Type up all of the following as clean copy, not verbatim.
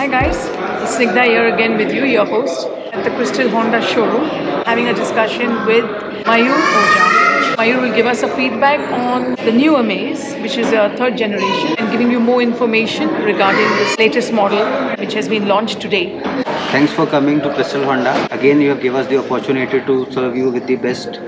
guys, Snigdha here again with you, your host at the Crystal Honda showroom, having a discussion with Mayur Oja. Mayur will give us a feedback on the new Amaze, which is a third generation, and giving you more information regarding this latest model which has been launched today. Thanks for coming to Crystal Honda. Again, you have given us the opportunity to serve you with the best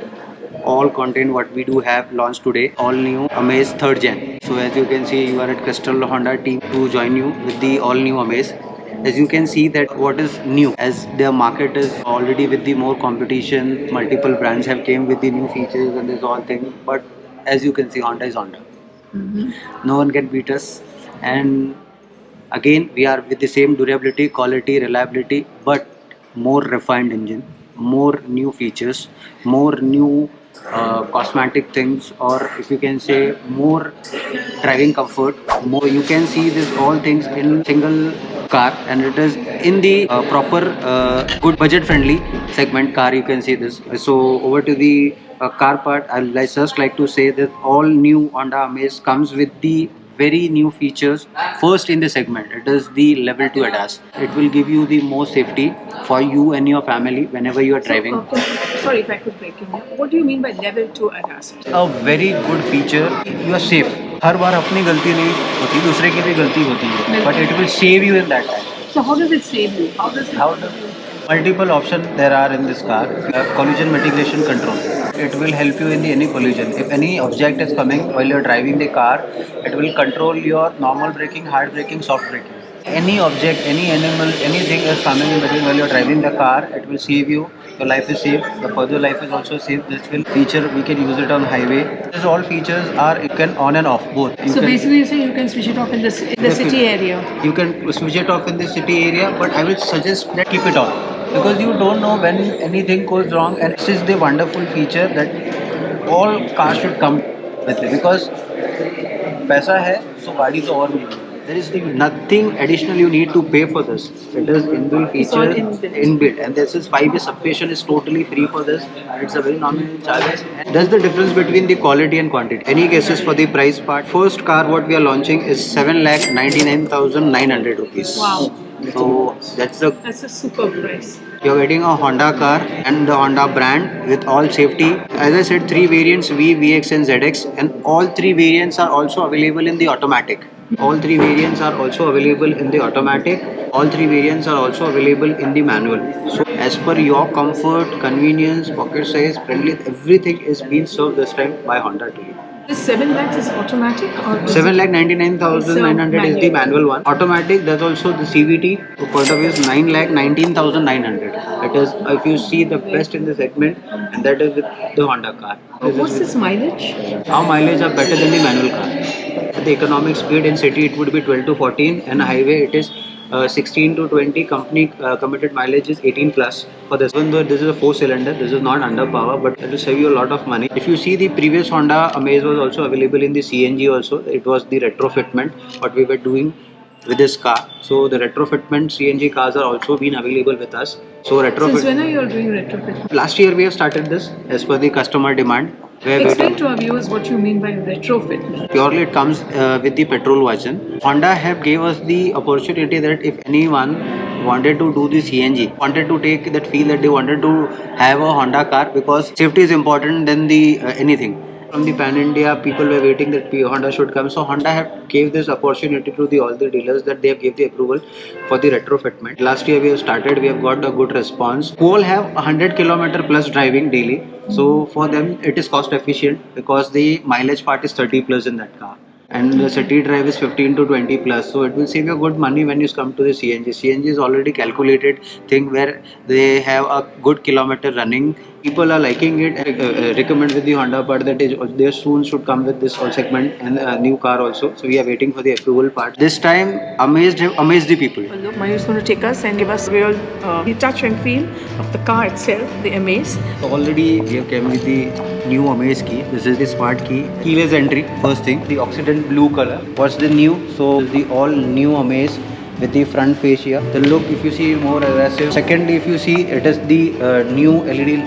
all content what we do have launched today. All new Amaze 3rd Gen. So as you can see, you are at Crystal Honda team to join you with the all new Amaze. As you can see that what is new, as their market is already with the more competition, multiple brands have came with the new features and this all thing. But as you can see, Honda is Honda. No one can beat us. And again, we are with the same durability, quality, reliability, but more refined engine, more new features, more new cosmetic things, or if you can say more driving comfort. More you can see this all things in single car, and it is in the proper good budget friendly segment car. You can see this. So over to the car part, I'd just like to say that all new Honda Amaze comes with the very new features. First in the segment, it is the level 2 ADAS. It will give you the more safety for you and your family whenever you are driving. Sorry if I could break in here. What do you mean by level 2 ADAS? A very good feature. You are safe. हर बार अपनी गलती नहीं होती, दूसरे की भी गलती होती है, but it will save you in that time. So how does it save you? How does Multiple options there are in this car. Collision mitigation control. It will help you in any collision. If any object is coming while you're driving the car, it will control your normal braking, hard braking, soft braking. Any object, any animal, anything is coming in between while you're driving the car, it will save you. Your life is saved. The further life is also saved. This will feature, we can use it on highway. These all features are, you can on and off both. So basically you say you can switch it off in the city area. You can switch it off in the city area, but I will suggest that keep it on, because you don't know when anything goes wrong, and this is the wonderful feature that all cars should come with it, because पैसा है तो गाड़ी तो और मिलेगी. There is nothing additional you need to pay for this. It is inbuilt feature, inbuilt, and this is 5 year subscription is totally free for this. It's a very nominal charges. That's the difference between the quality and quantity. Any guesses for the price part? First car what we are launching is 7,99,900 rupees. Wow. So that's a super price. You're getting a Honda car and the Honda brand with all safety. As I said, 3 variants, V, VX and ZX, and all 3 variants are also available in the automatic. All 3 variants are also available in the automatic. All 3 variants are also available in the manual. So as per your comfort, convenience, pocket size, friendly, everything is being served this time by Honda to you. This 7 lakhs is automatic or 7,99,900 is the manual one. Automatic, there's also the CVT. Point of view is 9,19,900. It is, if you see, the best in the segment, and that is with the Honda car. What's this mileage? Our mileage are better than the manual car. The economic speed in city it would be 12 to 14, and highway it is 16 to 20. Company committed mileage is 18 plus for this. Even though this is a 4-cylinder, this is not under power, but it will save you a lot of money. If you see, the previous Honda Amaze was also available in the CNG also. It was the retrofitment what we were doing with this car. So the retrofitment CNG cars are also been available with us. So retrofit. Since when are you doing retrofit? Last year we have started this as per the customer demand. Explain to our viewers what you mean by retrofit. Purely it comes with the petrol version. Honda have gave us the opportunity that if anyone wanted to do the CNG, wanted to take that feel that they wanted to have a Honda car, because safety is important than the anything. From the pan India, people were waiting that Honda should come. So Honda have gave this opportunity to all the dealers that they have gave the approval for the retrofitment. Last year we have started, we have got a good response. Who all have 100 km plus driving daily. So for them it is cost efficient, because the mileage part is 30 plus in that car. And the city drive is 15 to 20 plus, so it will save you good money when you come to the CNG. CNG is already calculated thing where they have a good kilometer running. People are liking it. Recommend with the Honda part that they soon should come with this all segment and a new car also. So we are waiting for the approval part. This time amazed the people. Well, look, Mayur is going to take us and give us real the touch and feel of the car itself, the Amaze. So already we have came with the new Amaze key. This is the smart key. Keyless entry, first thing. The oxidant blue color. What's the new? So the all new Amaze with the front fascia. The look, if you see, more aggressive. Secondly, if you see, it is the new LED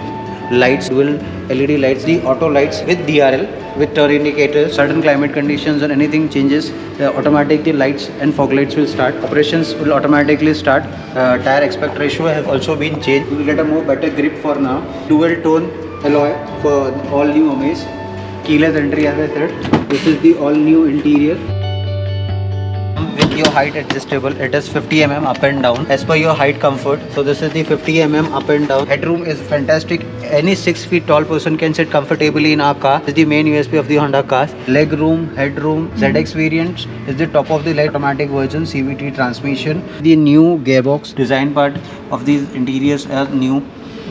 lights, dual LED lights, the auto lights with DRL, with turn indicators. Certain climate conditions or anything changes, automatically lights and fog lights will start. Operations will automatically start. Tire aspect ratio has also been changed. You will get a more better grip for now. Dual tone alloy for all new Amaze. Keyless entry, as I said. This is the all new interior. With your height adjustable, it is 50 mm up and down as per your height comfort. So this is the 50 mm up and down. Headroom is fantastic. Any 6 feet tall person can sit comfortably in our car. This is the main USP of the Honda cars. Leg room, headroom. ZX variant is the top of the line automatic version, CVT transmission. The new gearbox design part of these interiors are new.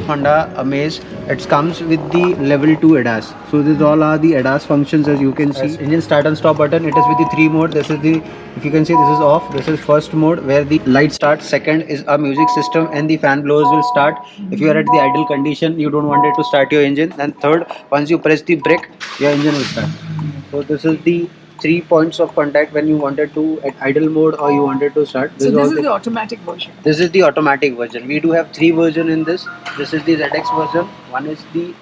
Honda Amaze, it comes with the level 2 ADAS. So these all are the ADAS functions, as you can see. Engine start and stop button, it is with the 3 mode. This is the, if you can see, this is off. This is first mode where the light starts. Second is a music system and the fan blowers will start. If you are at the idle condition, you don't want it to start your engine. And third, once you press the brake, your engine will start. So this is the 3 points of contact when you wanted to at idle mode or you wanted to start. So this is the automatic version. This is the automatic version. We do have 3 versions in this. This is the ZX version. One is the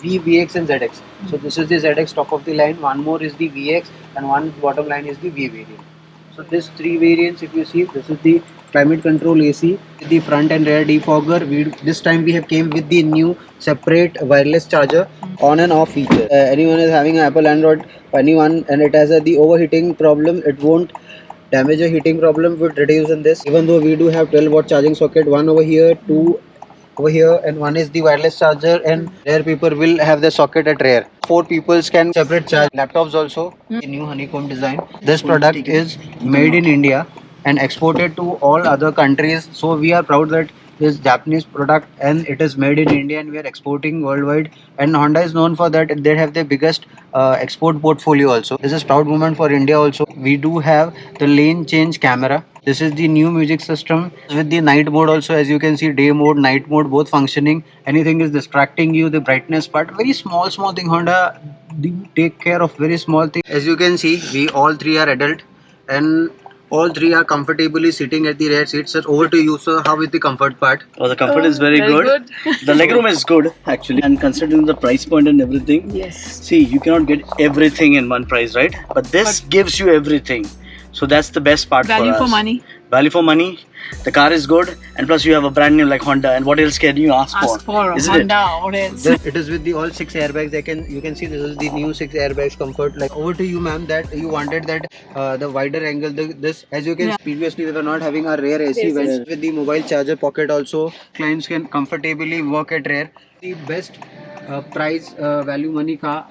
V, VX and ZX. So this is the ZX top of the line. One more is the VX and one bottom line is the V variant. So this 3 variants, if you see, this is the climate control AC, the front and rear defogger. This time we have came with the new separate wireless charger on and off feature. Anyone is having an Apple Android, anyone, and it has the overheating problem, it won't damage a heating problem, would reduce in this. Even though we do have 12-watt charging socket, one over here, 2 over here, and one is the wireless charger, and rear people will have the socket at rear. 4 people can separate charge. Laptops also, the new honeycomb design. This product is made in India and exported to all other countries. So we are proud that this Japanese product and it is made in India and we are exporting worldwide. And Honda is known for that. They have the biggest export portfolio also. This is proud moment for India also. We do have the lane change camera. This is the new music system with the night mode also. As you can see, day mode, night mode, both functioning. Anything is distracting you, the brightness part, very small thing. Honda take care of very small thing. As you can see, we all 3 are adult and all 3 are comfortably sitting at the rear seat. Sir, over to you, sir. How is the comfort part? Oh, the comfort is very good. The legroom is good actually, and considering the price point and everything. Yes. See, you cannot get everything in one price, right? But this gives you everything. So that's the best part for us. Value for money. Value for money. The car is good, and plus you have a brand new like Honda. And what else can you ask for? Ask for a Isn't Honda or else. It is with the all 6 airbags. You can see this is the new 6 airbags comfort. Like over to you, ma'am. That you wanted that the wider angle. This, as you can see, previously we were not having a rear AC vents with the mobile charger pocket also. Clients can comfortably work at rear. The best price value money car.